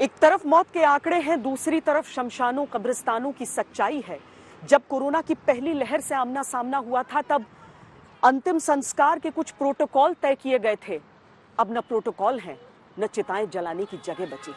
एक तरफ मौत के आंकड़े हैं, दूसरी तरफ शमशानों कब्रिस्तानों की सच्चाई है। जब कोरोना की पहली लहर से आमना सामना हुआ था तब अंतिम संस्कार के कुछ प्रोटोकॉल तय किए गए थे। अब न प्रोटोकॉल हैं, न चिताएं जलाने की जगह बची।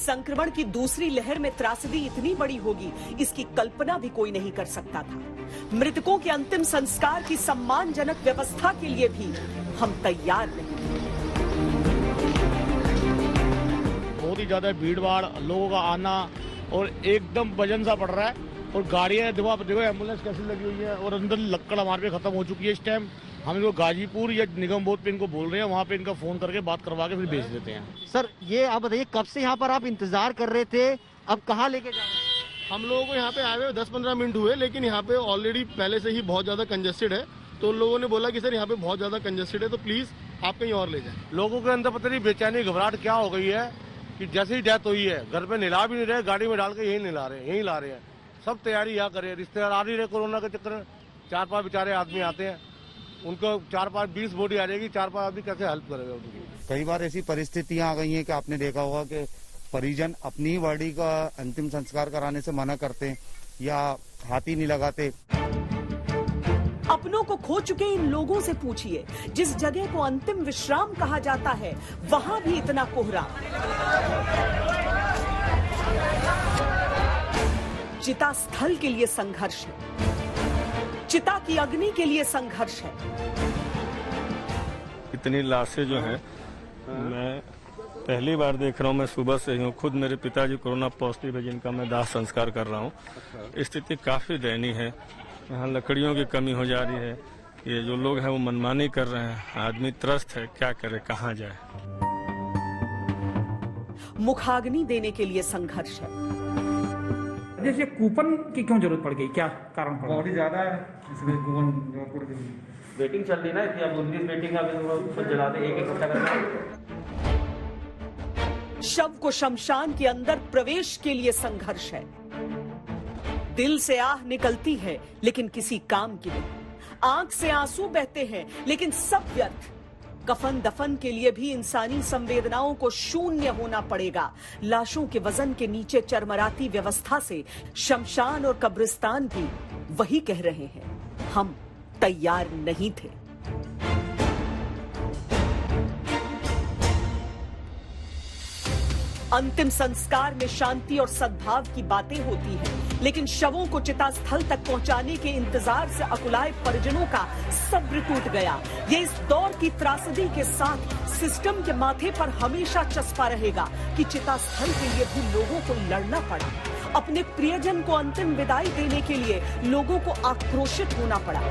संक्रमण की दूसरी लहर में त्रासदी इतनी बड़ी होगी, इसकी कल्पना भी कोई नहीं कर सकता था। मृतकों के अंतिम संस्कार की सम्मानजनक व्यवस्था के लिए भी हम तैयार नहीं। बहुत ही ज्यादा भीड़-भाड़, लोगों का आना और एकदम वजन सा पड़ रहा है और गाड़ियां देखो एम्बुलेंस कैसी लगी हुई है और अंदर लक्कड़ हमारे पे खत्म हो चुकी है। इस टाइम हम इनको गाजीपुर या निगम बोर्ड पे इनको बोल रहे हैं, वहाँ पे इनका फोन करके बात करवा के फिर भेज देते हैं। सर ये आप बताइए, कब से यहाँ पर आप इंतजार कर रहे थे, अब कहाँ लेके जा रहे हैं? हम लोगों को यहाँ पे आए हुए 10-15 मिनट हुए, लेकिन यहाँ पे ऑलरेडी पहले से ही बहुत ज्यादा कंजेस्टेड है। तो लोगों ने बोला कि सर यहाँ पे बहुत ज्यादा कंजेस्टेड है, तो प्लीज आप कहीं और ले जाएं। लोगों के अंदर पता नहीं बेचैनी घबराहट क्या हो गई है कि जैसे ही डेथ हुई है घर पे निला भी नहीं रहे, गाड़ी में डाल के यही निला रहे हैं, यही ला रहे हैं। सब तैयारी यहाँ करे, रिश्तेदार आ नहीं रहे कोरोना के चक्कर में। 4-5 बेचारे आदमी आते हैं, उनको 4-5-20 बॉडी आ जाएगी, 4-5 आदमी कैसे हेल्प करेगा उनकी। कई बार ऐसी परिस्थितियां आ गई हैं कि आपने देखा होगा कि परिजन अपनी ही बॉडी का अंतिम संस्कार कराने से मना करते हैं या हाथ ही नहीं लगाते। अपनों को खो चुके इन लोगों से पूछिए, जिस जगह को अंतिम विश्राम कहा जाता है वहां भी इतना कोहरा। चिता स्थल के लिए संघर्ष है, चिता की अग्नि के लिए संघर्ष है। इतनी लाशें जो हैं, मैं पहली बार देख रहा हूँ। मैं सुबह से ही हूँ, खुद मेरे पिताजी कोरोना पॉजिटिव है जिनका मैं दाह संस्कार कर रहा हूँ। स्थिति काफी दयनीय है, यहाँ लकड़ियों की कमी हो जा रही है। ये जो लोग हैं वो मनमानी कर रहे हैं, आदमी त्रस्त है, क्या करे, कहाँ जाए। मुखाग्नि देने के लिए संघर्ष है। जैसे कूपन की क्यों जरूरत पड़ गई, क्या कारण पड़ा? बॉडी ज्यादा है इसलिए कूपन वेटिंग चल रही ना, इसलिए अब 19 वेटिंग का जला दे, एक इकट्ठा करना। शव को शमशान के अंदर प्रवेश के लिए संघर्ष है। दिल से आह निकलती है लेकिन किसी काम की नहीं, आंख से आंसू बहते हैं लेकिन सब व्यर्थ। कफन दफन के लिए भी इंसानी संवेदनाओं को शून्य होना पड़ेगा। लाशों के वजन के नीचे चरमराती व्यवस्था से शमशान और कब्रिस्तान भी वही कह रहे हैं, हम तैयार नहीं थे। अंतिम संस्कार में शांति और सद्भाव की बातें होती हैं, लेकिन शवों को चिता स्थल तक पहुंचाने के इंतजार से अकुलाए परिजनों का सब्र टूट गया। ये इस दौर की त्रासदी के साथ सिस्टम के माथे पर हमेशा चस्पा रहेगा कि चिता स्थल के लिए भी लोगों को लड़ना पड़ा। अपने प्रियजन को अंतिम विदाई देने के लिए लोगों को आक्रोशित होना पड़ा।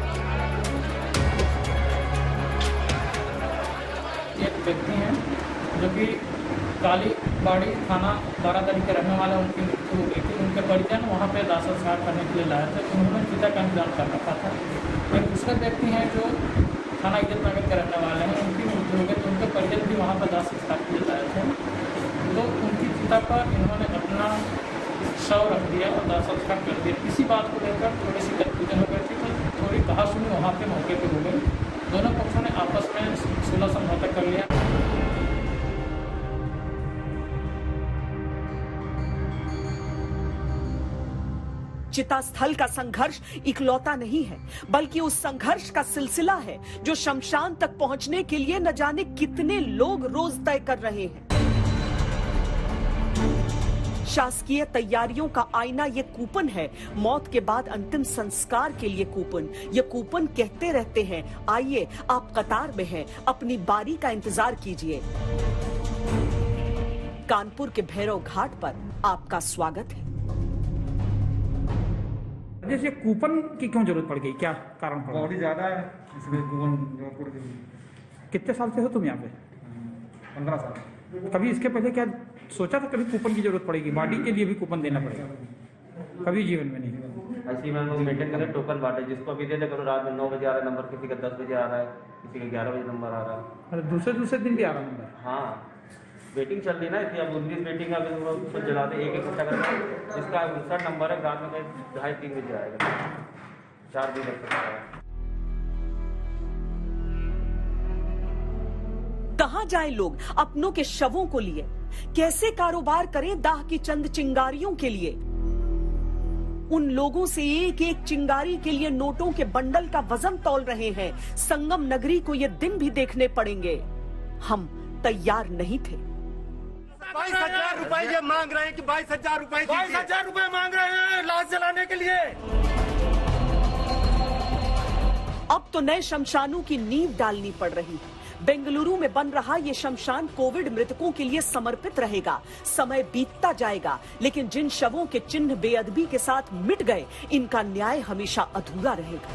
एक व्यक्ति हैं जो कि काली बाड़ी थाना बारादरी के रहने वाले, उनकी मृत्यु हो गई थी। उनके परिजन वहाँ पे दाह संस्कार करने के लिए लाए थे, उन्होंने चिता का इंतजाम कर रखा था। एक दूसरे व्यक्ति हैं जो थाना इज्जत नगर के रहने वाले हैं, उनकी मृत्यु हो गई तो उनके परिजन भी वहाँ पर दाह संस्कार के लिए लाए थे। तो उनकी चिता पर इन्होंने अपना शव रख दिया और दाह संस्कार कर दिया। इसी बात को लेकर थोड़ी सी कन्फ्यूजन हो गई थी, तो थोड़ी कहासुनी वहाँ पे मौके पर हो गई। दोनों पक्षों ने आपस में सुलह समझौता कर लिया। चिता स्थल का संघर्ष इकलौता नहीं है, बल्कि उस संघर्ष का सिलसिला है जो शमशान तक पहुंचने के लिए न जाने कितने लोग रोज तय कर रहे हैं। शासकीय तैयारियों का आईना ये कूपन है, मौत के बाद अंतिम संस्कार के लिए कूपन। ये कूपन कहते रहते हैं, आइए आप कतार में हैं, अपनी बारी का इंतजार कीजिए। कानपुर के भैरव घाट पर आपका स्वागत है। जैसे कूपन की क्यों जरूरत पड़ गई, क्या कारण पड़ा? बॉडी ज्यादा है इसलिए कूपन जरूरत पड़ गई। कितने साल से हो तुम यहाँ पे? 15 साल। कभी इसके पहले क्या सोचा था कभी कूपन की जरूरत पड़ेगी? बॉडी के लिए भी कूपन देना पड़ेगा? कभी जीवन में नहीं। ऐसे ही मैम लोग मेंटेन करें टोकन बांटे, जिसको अभी दे दे करो रात में 9 बजे आ रहा है नंबर, किसी का 10 बजे आ रहा है, किसी का 11 बजे नंबर आ रहा है। मतलब दूसरे दिन भी आ रहा नंबर? हाँ, वेटिंग चल रही है ना, इसलिए अब 19 वेटिंग अभी हम लोग उसको जला दे, एक इकट्ठा करके, जिसका 59 नंबर है रात में 2:30-3 बजे आएगा, 4 दिन लग सकता है। कहां जाएं लोग अपनों के शवों को लिए? कैसे कारोबार करें दाह की चंद चिंगारियों के लिए? उन लोगों से एक एक चिंगारी के लिए नोटों के बंडल का वजन तौल रहे हैं। संगम नगरी को ये दिन भी देखने पड़ेंगे। हम तैयार नहीं थे। 22,000 रुपए ये मांग रहे हैं कि 22,000 रुपए 22,000 रुपए मांग रहे हैं लाश जलाने के लिए। अब तो नए शमशानों की नींव डालनी पड़ रही है। बेंगलुरु में बन रहा ये शमशान कोविड मृतकों के लिए समर्पित रहेगा। समय बीतता जाएगा, लेकिन जिन शवों के चिन्ह बेअदबी के साथ मिट गए, इनका न्याय हमेशा अधूरा रहेगा।